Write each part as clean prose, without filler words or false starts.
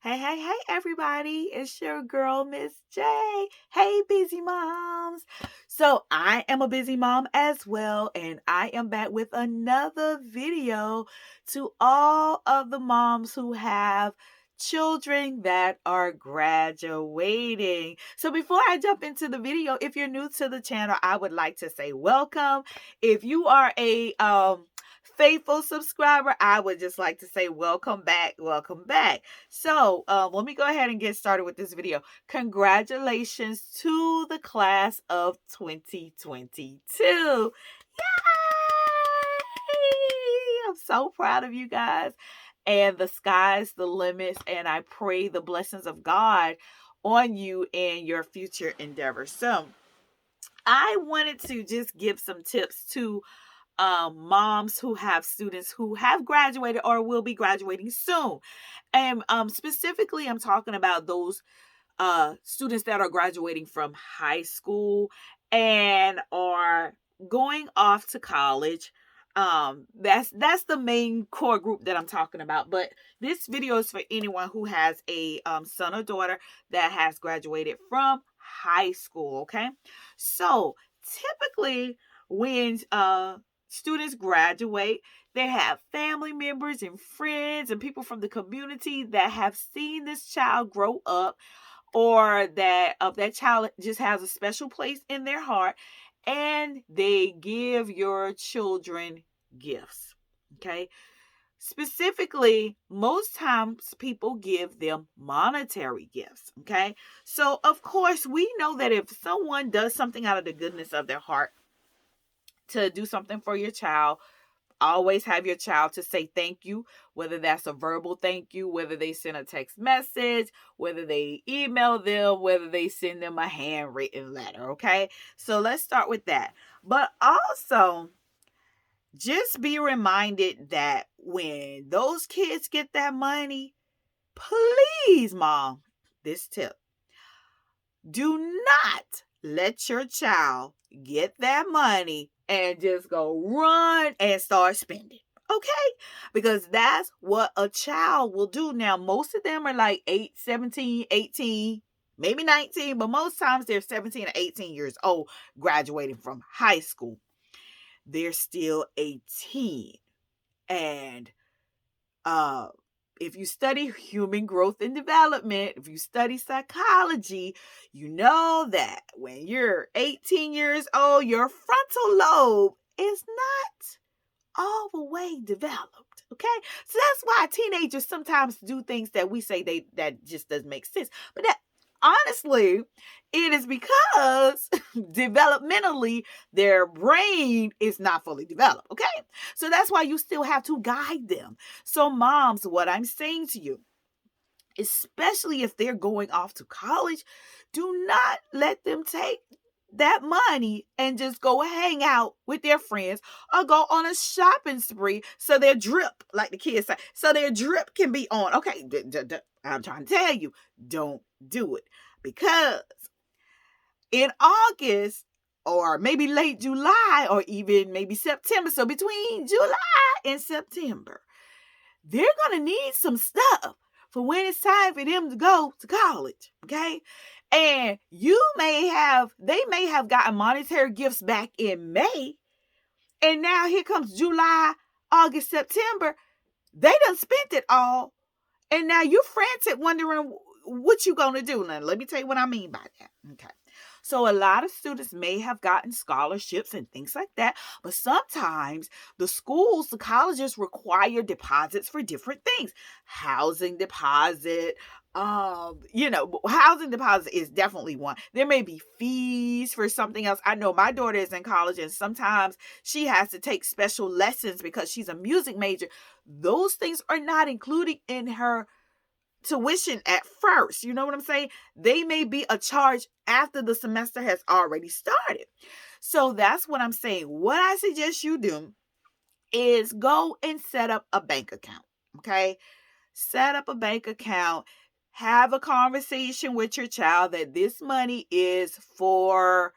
Hey, everybody. It's your girl, Miss J. Hey, busy moms. So, I am a busy mom as well, and I am back with another video to all of the moms who have children that are graduating. So, before I jump into the video, if you're new to the channel, I would like to say welcome. If you are a faithful subscriber, I would just like to say welcome back, welcome back. So let me go ahead and get started with this video. Congratulations to the class of 2022. Yay! I'm so proud of you guys. And the sky's the limits. And I pray the blessings of God on you and your future endeavors. So I wanted to just give some tips to moms who have students who have graduated or will be graduating soon. And specifically, I'm talking about those students that are graduating from high school and are going off to college. That's the main core group that I'm talking about. But this video is for anyone who has a son or daughter that has graduated from high school. Okay, so typically when students graduate, they have family members and friends and people from the community that have seen this child grow up, or that child just has a special place in their heart, and they give your children gifts. Okay, specifically, most times people give them monetary gifts. Okay, so of course we know that if someone does something out of the goodness of their heart to do something for your child, always have your child to say thank you, whether that's a verbal thank you, whether they send a text message, whether they email them, whether they send them a handwritten letter. Okay, so let's start with that. But also, just be reminded that when those kids get that money, please, mom, this tip: do not let your child get that money and just go run and start spending. Okay? Because that's what a child will do. Now, most of them are like 8, 17, 18, maybe 19, but most times they're 17 or 18 years old graduating from high school. They're still a teen. And uh if you study human growth and development, if you study psychology, you know that when you're 18 years old, your frontal lobe is not all the way developed. Okay, so that's why teenagers sometimes do things that we say that just doesn't make sense. But that, honestly, it is because developmentally their brain is not fully developed. Okay, so that's why you still have to guide them. So moms, what I'm saying to you, especially if they're going off to college, do not let them take that money and just go hang out with their friends or go on a shopping spree so their drip, like the kids say, so their drip can be on. Okay, I'm trying to tell you, don't do it, because in August or maybe late July or even maybe September, so between July and September, they're going to need some stuff for when it's time for them to go to college. Okay. And they may have gotten monetary gifts back in May. And now here comes July, August, September. They done spent it all. And now you're frantic wondering what you going to do. Now, let me tell you what I mean by that. Okay. So a lot of students may have gotten scholarships and things like that, but sometimes the colleges require deposits for different things. Housing deposit, housing deposit is definitely one. There may be fees for something else. I know my daughter is in college and sometimes she has to take special lessons because she's a music major. Those things are not included in her tuition at first. You know what I'm saying? They may be a charge after the semester has already started. So that's what I'm saying. What I suggest you do is go and set up a bank account. Okay? Set up a bank account. Have a conversation with your child that this money is for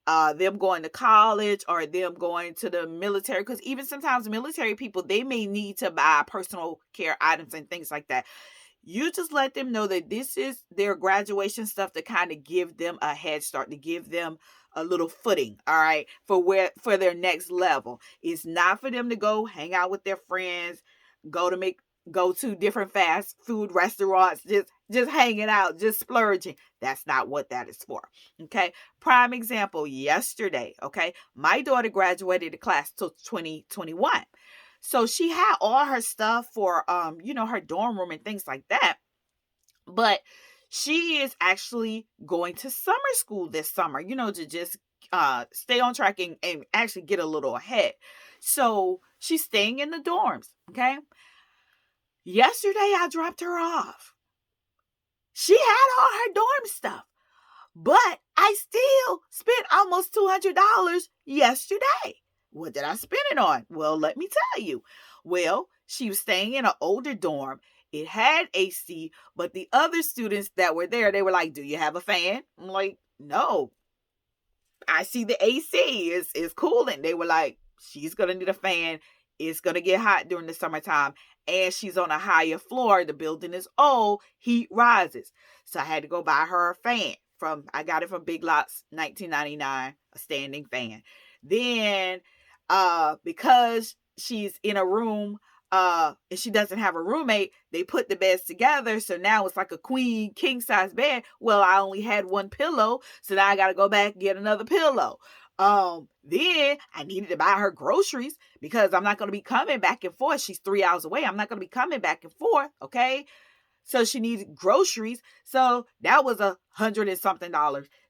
them going to college or them going to the military, because even sometimes military people, they may need to buy personal care items and things like that. You just let them know that this is their graduation stuff to kind of give them a head start, to give them a little footing, all right, for their next level. It's not for them to go hang out with their friends, go to make go to different fast food restaurants, just hanging out, just splurging. That's not what that is for. Okay. Prime example, yesterday, okay, my daughter graduated the class till 2021. So she had all her stuff for her dorm room and things like that. But she is actually going to summer school this summer, to just stay on track and actually get a little ahead. So she's staying in the dorms, okay? Yesterday I dropped her off. She had all her dorm stuff, but I still spent almost $200 yesterday. What did I spend it on? Well, let me tell you. Well, she was staying in an older dorm. It had AC, but the other students that were there, they were like, "Do you have a fan?" I'm like, "No. I see the AC is cooling." They were like, "She's going to need a fan. It's going to get hot during the summertime. And she's on a higher floor. The building is old. Heat rises." So I had to go buy her a fan. I got it from Big Lots, $19.99, a standing fan. Then, because she's in a room, and she doesn't have a roommate, they put the beds together. So now it's like a queen king size bed. Well, I only had one pillow. So now I got to go back and get another pillow. Then I needed to buy her groceries because I'm not going to be coming back and forth. She's 3 hours away. I'm not going to be coming back and forth. Okay. So she needed groceries. So that was $100 and something.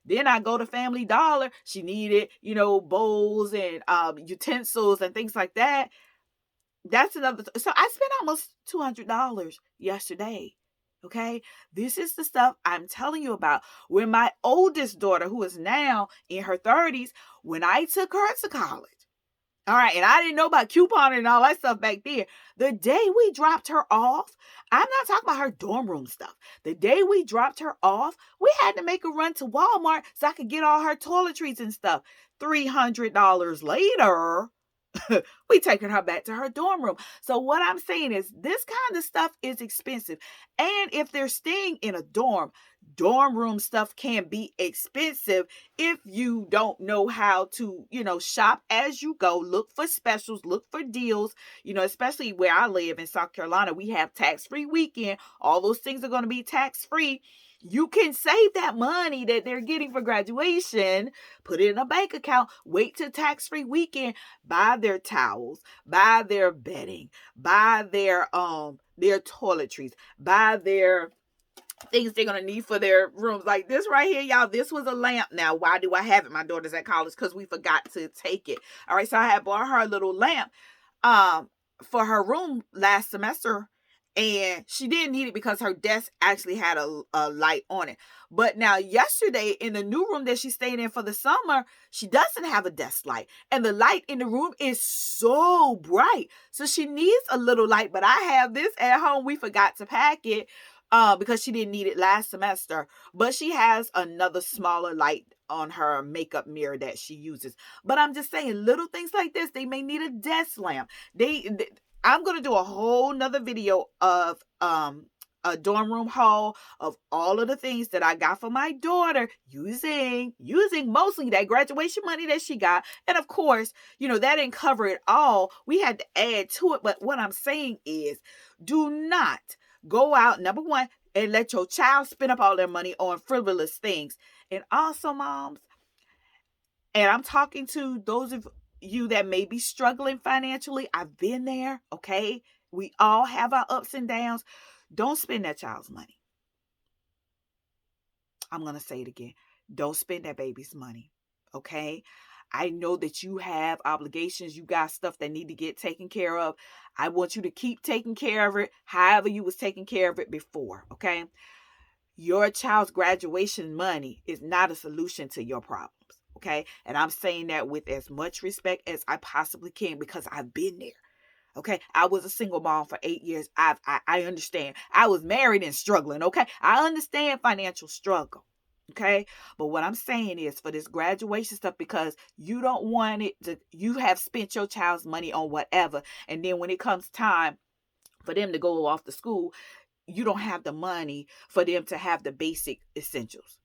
Then I go to Family Dollar. She needed, bowls and utensils and things like that. That's another. So I spent almost $200 yesterday. Okay. This is the stuff I'm telling you about. When my oldest daughter, who is now in her 30s, when I took her to college, all right, and I didn't know about couponing and all that stuff back then. The day we dropped her off, I'm not talking about her dorm room stuff. The day we dropped her off, we had to make a run to Walmart so I could get all her toiletries and stuff. $300 later, we taking her back to her dorm room. So what I'm saying is this kind of stuff is expensive. And if they're staying in a dorm room stuff can be expensive if you don't know how to, shop as you go. Look for specials, look for deals, especially where I live in South Carolina. We have tax-free weekend. All those things are going to be tax-free. You can save that money that they're getting for graduation, put it in a bank account, wait till tax-free weekend, buy their towels, buy their bedding, buy their toiletries, buy their things they're going to need for their rooms. Like this right here, y'all, this was a lamp. Now, why do I have it? My daughter's at college because we forgot to take it. All right, so I had bought her a little lamp for her room last semester. And she didn't need it because her desk actually had a light on it. But now yesterday in the new room that she stayed in for the summer, she doesn't have a desk light. And the light in the room is so bright. So she needs a little light. But I have this at home. We forgot to pack it because she didn't need it last semester. But she has another smaller light on her makeup mirror that she uses. But I'm just saying, little things like this, they may need a desk lamp. I'm going to do a whole nother video of a dorm room haul of all of the things that I got for my daughter using mostly that graduation money that she got. And of course, that didn't cover it all. We had to add to it. But what I'm saying is, do not go out, number one, and let your child spend up all their money on frivolous things. And also, moms, and I'm talking to those of you that may be struggling financially. I've been there, okay? We all have our ups and downs. Don't spend that child's money. I'm going to say it again. Don't spend that baby's money, okay? I know that you have obligations. You got stuff that need to get taken care of. I want you to keep taking care of it however you was taking care of it before, okay? Your child's graduation money is not a solution to your problems. Okay. And I'm saying that with as much respect as I possibly can because I've been there. Okay. I was a single mom for 8 years. I understand. I was married and struggling. Okay. I understand financial struggle. Okay. But what I'm saying is for this graduation stuff, because you don't want it to, you have spent your child's money on whatever. And then when it comes time for them to go off to school, you don't have the money for them to have the basic essentials.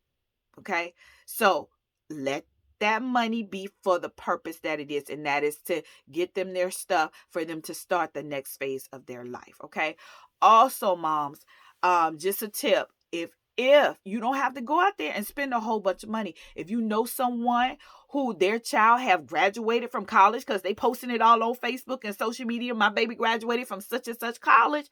Okay. So let that money be for the purpose that it is, and that is to get them their stuff for them to start the next phase of their life. Okay. Also, moms, just a tip. If you don't have to go out there and spend a whole bunch of money, if you know someone who their child have graduated from college, because they posting it all on Facebook and social media, my baby graduated from such and such college,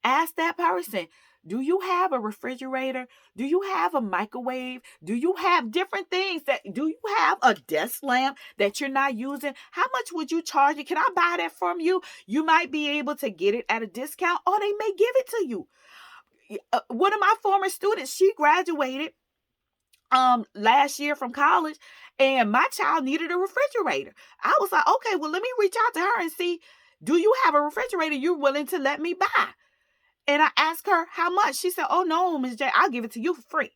ask that person, do you have a refrigerator? Do you have a microwave? Do you have different things do you have a desk lamp that you're not using? How much would you charge it? Can I buy that from you? You might be able to get it at a discount, or they may give it to you. One of my former students, she graduated last year from college, and my child needed a refrigerator. I was like, okay, well, let me reach out to her and see, do you have a refrigerator you're willing to let me buy? And I asked her how much. She said, oh no, Ms. J, I'll give it to you for free.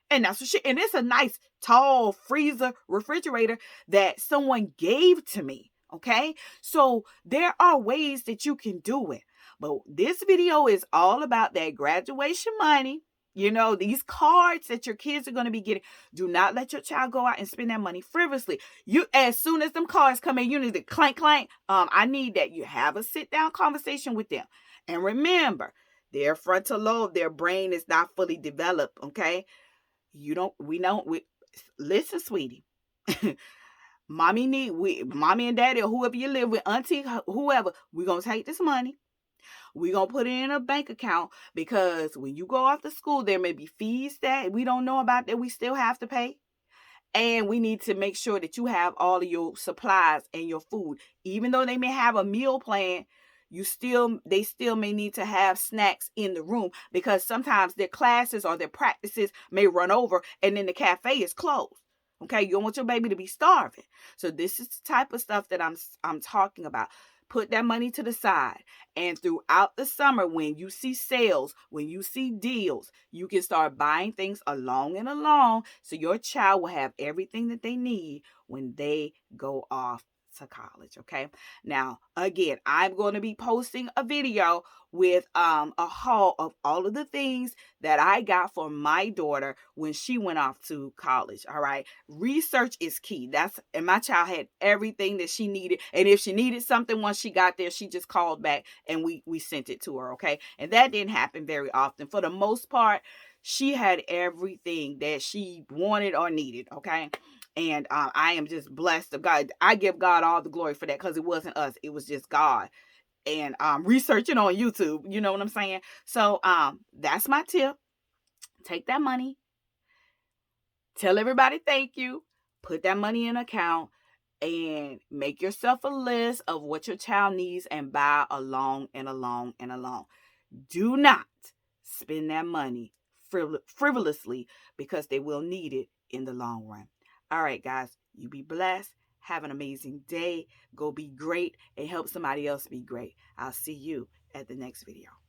And that's what and it's a nice tall freezer refrigerator that someone gave to me. Okay. So there are ways that you can do it. But this video is all about that graduation money. You know, these cards that your kids are going to be getting. Do not let your child go out and spend that money frivolously. You, as soon as them cards come in, you need to clank, clank. I need that you have a sit down conversation with them. And remember, their frontal lobe, their brain is not fully developed. Okay. Listen, sweetie. Mommy and daddy, or whoever you live with, auntie, whoever, we're going to take this money. We're going to put it in a bank account, because when you go off to school, there may be fees that we don't know about that we still have to pay. And we need to make sure that you have all of your supplies and your food. Even though they may have a meal plan, they still may need to have snacks in the room, because sometimes their classes or their practices may run over and then the cafe is closed. Okay, you don't want your baby to be starving. So this is the type of stuff that I'm talking about. Put that money to the side. And throughout the summer, when you see sales, when you see deals, you can start buying things along and along, so your child will have everything that they need when they go off to college. Okay. Now, again, I'm going to be posting a video with a haul of all of the things that I got for my daughter when she went off to college. All right. Research is key. And my child had everything that she needed. And if she needed something once she got there, she just called back and we sent it to her. Okay. And that didn't happen very often. For the most part, she had everything that she wanted or needed. Okay. And I am just blessed of God. I give God all the glory for that, because it wasn't us. It was just God. And researching on YouTube. You know what I'm saying? So that's my tip. Take that money. Tell everybody thank you. Put that money in an account. And make yourself a list of what your child needs and buy along and along and along. Do not spend that money frivolously, because they will need it in the long run. All right, guys, you be blessed. Have an amazing day. Go be great and help somebody else be great. I'll see you at the next video.